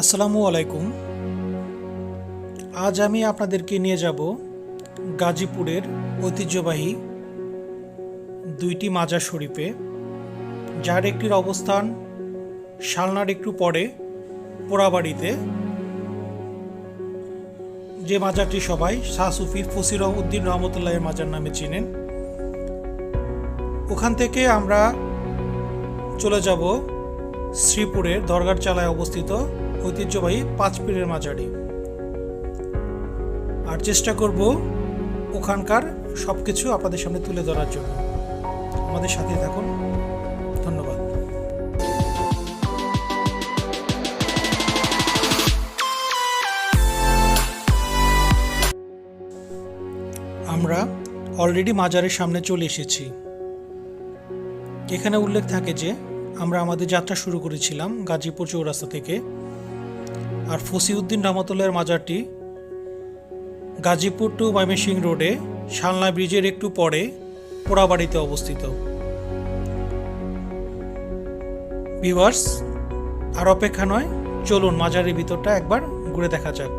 আসসালামু আলাইকুম। আজ আমি আপনাদেরকে নিয়ে যাব গাজীপুরের ঐতিহ্যবাহী দুইটি মাজার শরীফে, যার একটির অবস্থান শালনার একটু পরে পোড়াবাড়িতে, যে মাজারটি সবাই শাহ সুফি ফসির উদ্দিন রহমতুল্লাহের মাজার নামে চিনেন। ওখান থেকে আমরা চলে যাব শ্রীপুরের দরগার চালায় অবস্থিত ঐতিহ্যবাহী পাঁচ পীরের মাজারে, আর চেষ্টা করব ওখানকার সব কিছু আপনাদের সামনে তুলে ধরার জন্য। আমাদের সাথে থাকুন। ধন্যবাদ। আমরা অলরেডি মাজারের সামনে চলে এসেছি। এখানে উল্লেখ থাকে যে আমরা আমাদের যাত্রা শুরু করেছিলাম গাজীপুর চৌরাস্তা থেকে, আর ফসিউদ্দিন রহমতুল্লাহের মাজারটি গাজীপুর টু ময়মনসিংহ রোডে শালনা ব্রিজের একটু পরে পোড়াবাড়িতে অবস্থিত। ভিউয়ার্স, আর অপেক্ষা নয়, চলুন মাজারের ভিতরটা একবার ঘুরে দেখা যাক।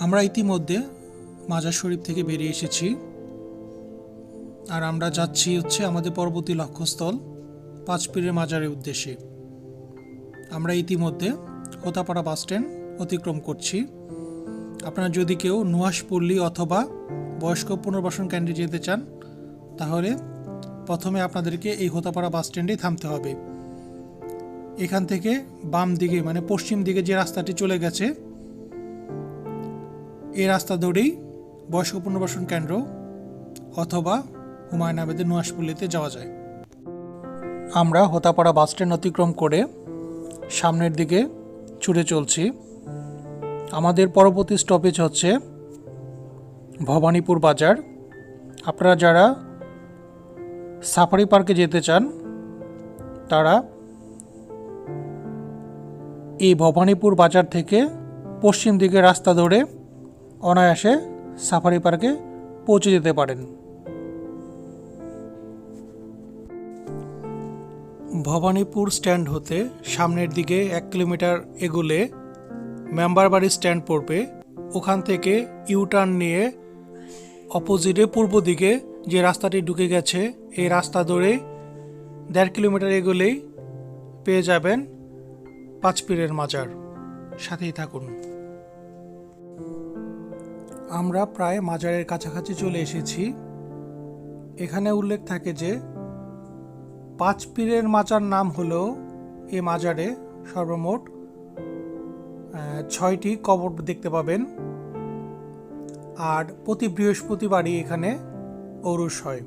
আমরা ইতিমধ্যে মাজার শরীফ থেকে বেরিয়ে এসেছি, আর আমরা যাচ্ছি আমাদের পরবর্তী লক্ষ্যস্থল পাঁচ পীরের মাজারের উদ্দেশ্যে। আমরা ইতিমধ্যে হোতাপাড়া বাস স্ট্যান্ড অতিক্রম করছি। আপনারা যদি কেউ নুহাশপল্লী অথবা বয়স্ক পুনর্বাসন কেন্দ্রে যেতে চান, তাহলে প্রথমে আপনাদেরকে এই হোতাপাড়া বাস স্ট্যান্ডেই থামতে হবে। এখান থেকে বাম দিকে মানে পশ্চিম দিকে যে রাস্তাটি চলে গেছে, এই রাস্তা ধরেই বয়স্ক পুনর্বাসন কেন্দ্র অথবা হুমায়ুন আহমেদের নুহাশপল্লীতে যাওয়া যায়। আমরা হোতাপাড়া বাস স্ট্যান্ড অতিক্রম করে সামনের দিকে ছুটে চলছি। আমাদের পরবর্তী স্টপেজ হচ্ছে ভবানীপুর বাজার। আপনারা যারা সাফারি পার্কে যেতে চান, তারা এই ভবানীপুর বাজার থেকে পশ্চিম দিকে রাস্তা ধরে অনায়াসে সাফারি পার্কে পৌঁছে যেতে পারেন। ভবানীপুর স্ট্যান্ড হতে সামনের দিকে 1 কিলোমিটার এগোলে মেম্বার বাড়ি স্ট্যান্ড পড়বে। ওখান থেকে ইউটার্ন নিয়ে অপোজিটে পূর্ব দিকে যে রাস্তাটি ঢুকে গেছে, এই রাস্তা ধরে 1.5 কিলোমিটার এগোলেই পেয়ে যাবেন পাঁচ পীরের মাজার। সাথেই থাকুন। আমরা প্রায় মাজারের কাছাকাছি চলে এসেছি। এখানে উল্লেখ থাকে যে পাঁচ পীরের মাজার নাম হলো এই মাজারে সর্বমোট 6টি কবর দেখতে পাবেন, আর প্রতি বৃহস্পতিবারই এখানে ওরস হয়।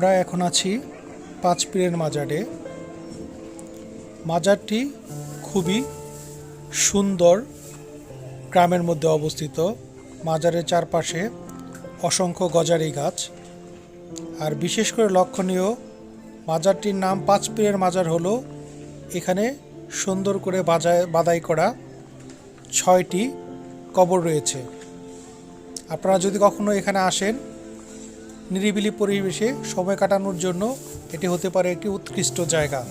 আমরা এখন আছি পাঁচ পীরের মাজারে। মাজারটি খুবই সুন্দর গ্রামের মধ্যে অবস্থিত। মাজারের চারপাশে অসংখ্য গজারি গাছ। আর বিশেষ করে লক্ষণীয় মাজারটির নাম পাঁচ পীরের মাজার হলো এখানে সুন্দর করে বাদাই করা 6টি কবর রয়েছে। আপনারা যদি কখনো এখানে আসেন, নিরিবিলি পরিবেশে সময় কাটানোর জন্য এটি হতে পারে একটি উৎকৃষ্ট জায়গা।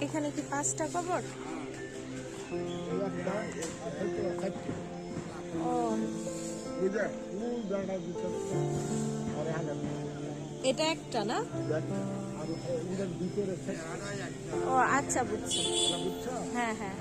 এখানে কি 5টা কবর? এটা একটা না? ও আচ্ছা, বুঝছি। হ্যাঁ হ্যাঁ।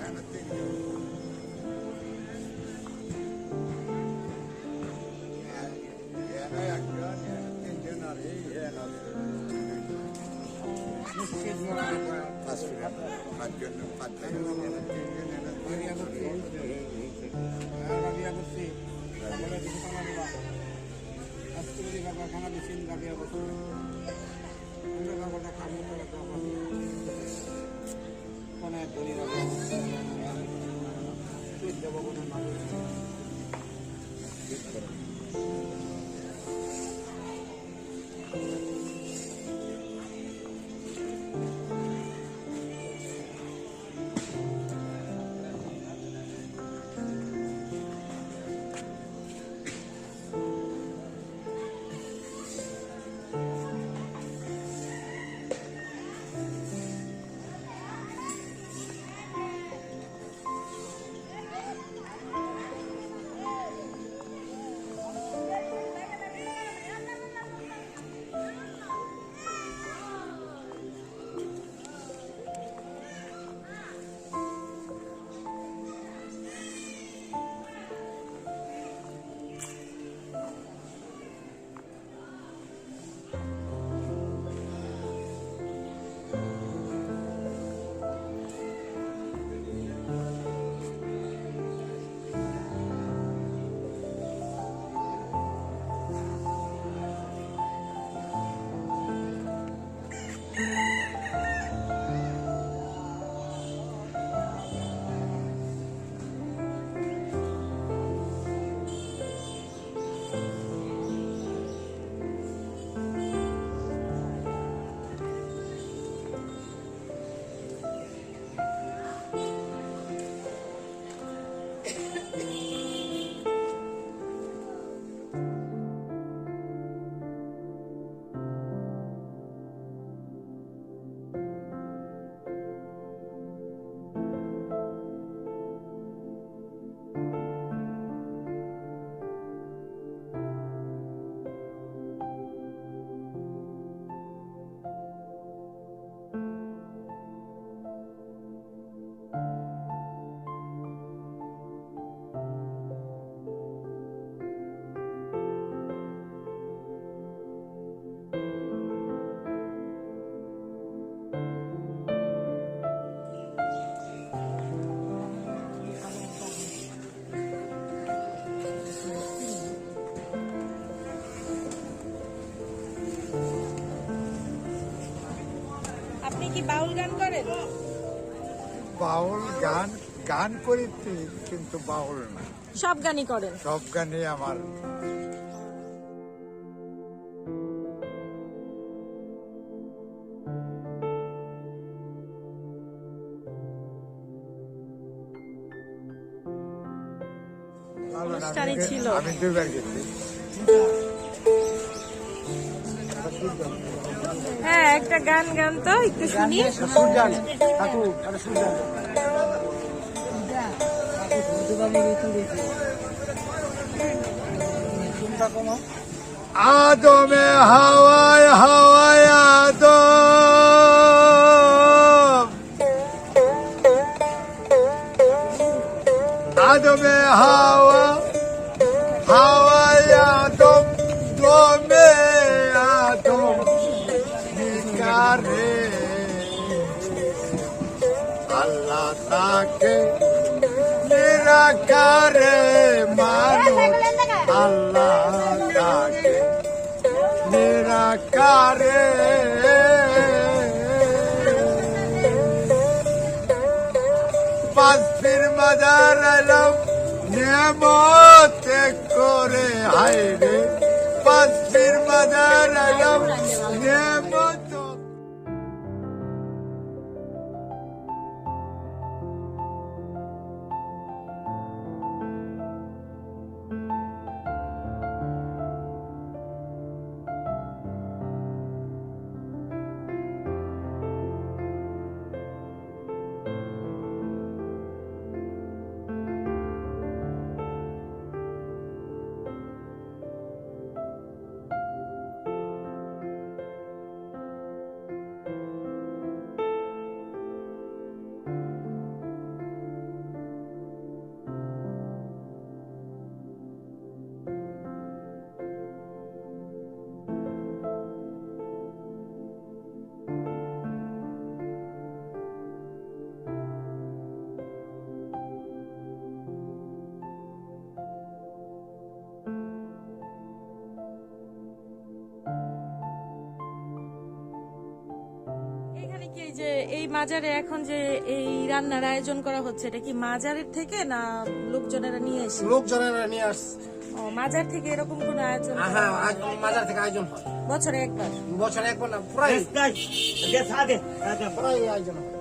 আপনি কি বাউল গান করেন? বাউল গান গান করি কিন্তু বাউল না। সব গানই করেন? সব গানই আমার। অনুষ্ঠানই ছিল। আমি 2বার গেছি। হ্যাঁ, একটা গান গান তো একটু শুনি। আদমে হাওয়ায় হাওয়ায় আদম, আদমে হাওয়া হাওয়ায় আদম, দমে আদম নিকারে থাকে নিরাকারে মানুষ আল্লাহ থাকে নিরাকারে পাঁচ পীর মাজার এলাম নিয়ামতে করে হায় রে পাঁচ পীর মাজার এলাম নিয়ামত এখানে কি এই যে এই মাজারে এখন যে এই রান্নার আয়োজন করা হচ্ছে এটা কি মাজারের থেকে না লোকজনেরা নিয়ে এসে? লোকজনেরা নিয়ে আসছে। ও মাজার থেকে এরকম কোন আয়োজন করা হ্যাঁ, হয়? মাজার থেকে আয়োজন হয় বছরে একবার? বছরে একবার না, প্রায় প্রায় আয়োজন হয়।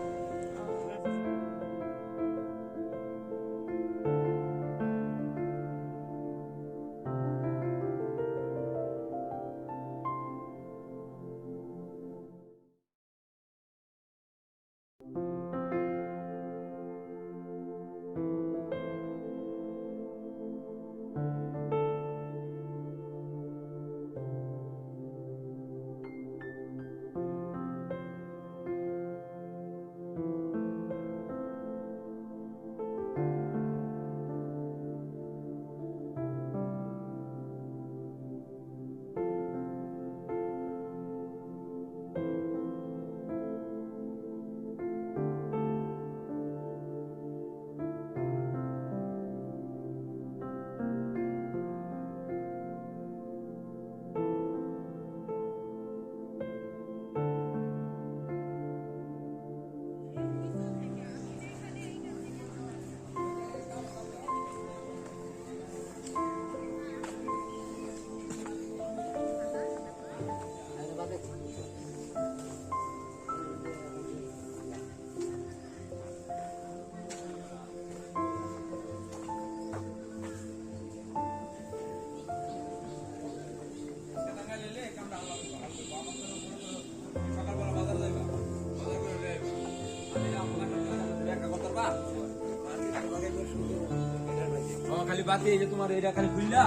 খালি বাকি এই যে তোমার এটা খালি খুললা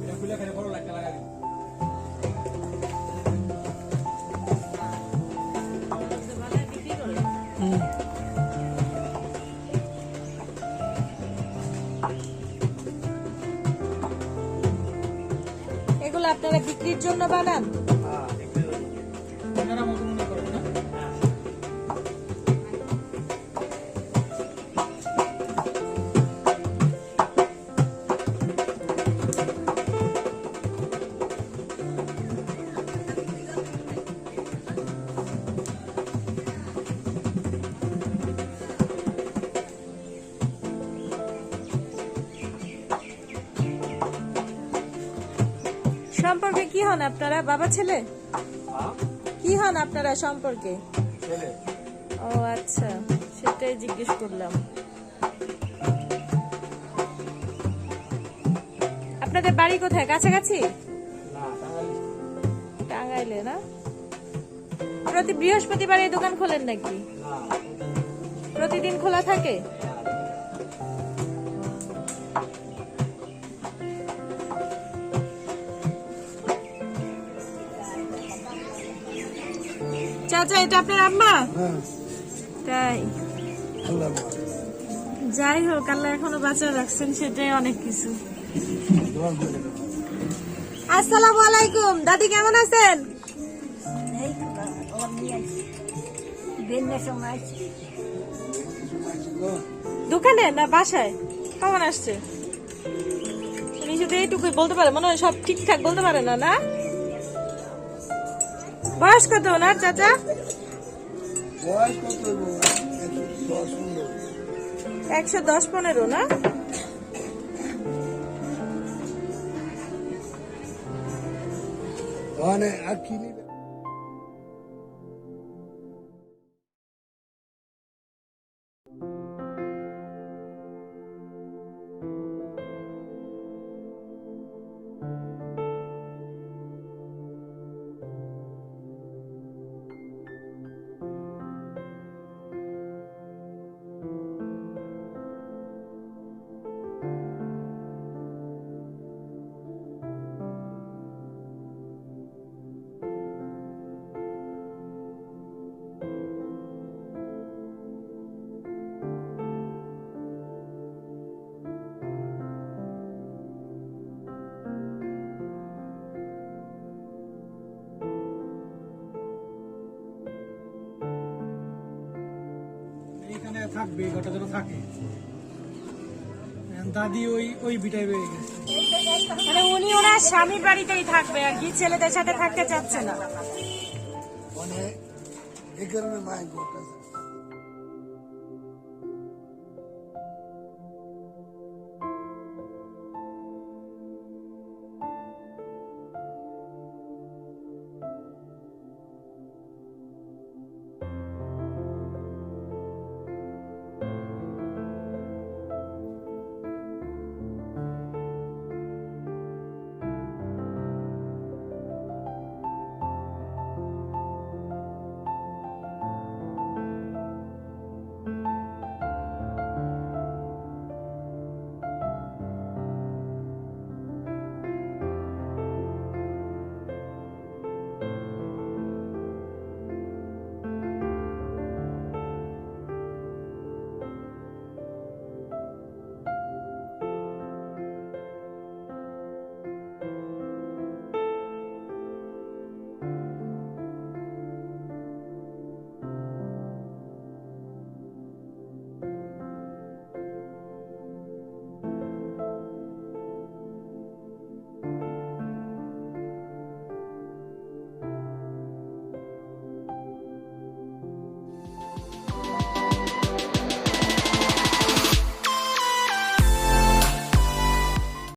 এটা খুলে খালি বড় লাগতে লাগা দিই এগুলো আপনারা বিক্রির জন্য বানান? ওনারা মতো মনে করেন না? সম্পর্কে কি হন আপনারা? বাবা ছেলে? কি হন আপনারা সম্পর্কে? ও আচ্ছা, সেটাই জিজ্ঞেস করলাম। আপনাদের বাড়ি কোথায়? কাছাকাছি? টাঙ্গাইলে না? প্রতি বৃহস্পতিবার এই দোকান খোলেন নাকি? প্রতিদিন খোলা থাকে? চাচা, এটা আপনার আম্মা? তাই? যাই হোক, আল্লাহ এখনো বাঁচা রাখছেন, সেটাই অনেক কিছু। আসসালামু আলাইকুম, দাদি কেমন আছেন? দোকানে না বাসায়? কখন আসছে? উনি শুধু এইটুকুই বলতে পারে, মনে হয় সব ঠিকঠাক বলতে পারে না। না, বয়স কত ওনার চাচা? বয়স কত? 110-15 না? মানে আর কি নিবে? এইখানে থাকবে, এই ঘরটা যেন থাকে। দাদি ওই বিটায় রয়ে গেছে। মানে উনি ওনার স্বামীর বাড়িতেই থাকবে আর কি, ছেলেদের সাথে থাকতে চাচ্ছে না। মানে এই কারণে মায়ের ঘরটা